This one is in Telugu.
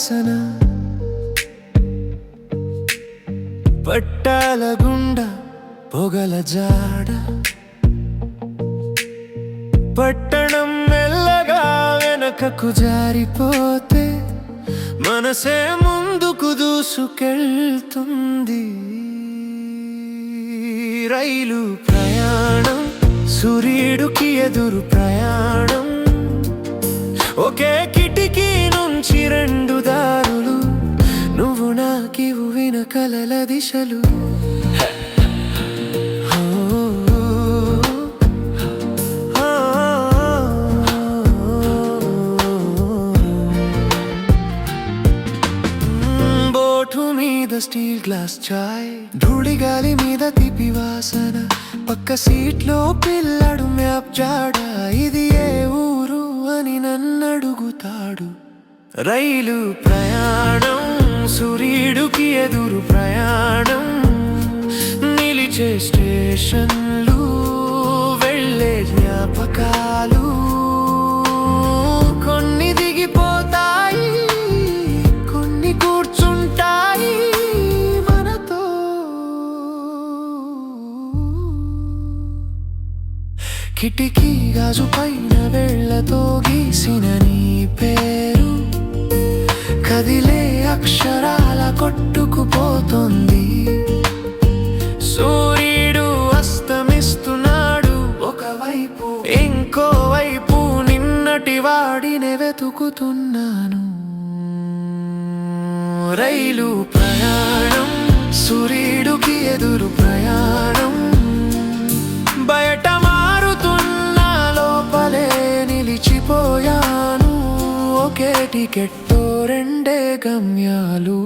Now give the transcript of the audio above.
వాసన పట్టాల గుండా పొగల జాడ పట్టణం మెల్లగా వెనకకు జారిపోతే మనసే ముందుకు దూసుకెళ్తుంది రైలు ప్రయాణం సూర్యుడికి ఎదురు ప్రయాణం ఒకే కిటికీ నుంచి రెండు దారులు నువ్వు నాకివు విన కలల దిశలు బోటు మీద స్టీల్ గ్లాస్ చాయ్ ధూళి గాలి మీద తీపి వాసన పక్క సీట్లో పిల్లడు మ్యాప్ జాడ ఇది ఏ ఊరు అని నన్నడుగుతాడు రైలు ప్రయాణం సూర్యుడికి ఎదురు ప్రయాణం నిలిచే స్టేషన్లు వెళ్ళే జ్ఞాపకాలు కొన్ని దిగిపోతాయి కొన్ని కూర్చుంటాయి మనతో కిటికీ గాజు పైన వేళ్లతో గీసిన నీ పేరు కదిలే అక్షరాల కొట్టుకుపోతుంది సూర్యుడు అస్తమిస్తున్నాడు ఒకవైపు ఇంకోవైపు నిన్నటి వాడిని వెతుకుతున్నాను రైలు ప్రయాణం సూర్యుడికి ఎదురు ప్రయాణం బయట మారుతున్న లోపలే నిలిచిపోయాను ఒకే టికెట్తో రెండే గమ్యాలు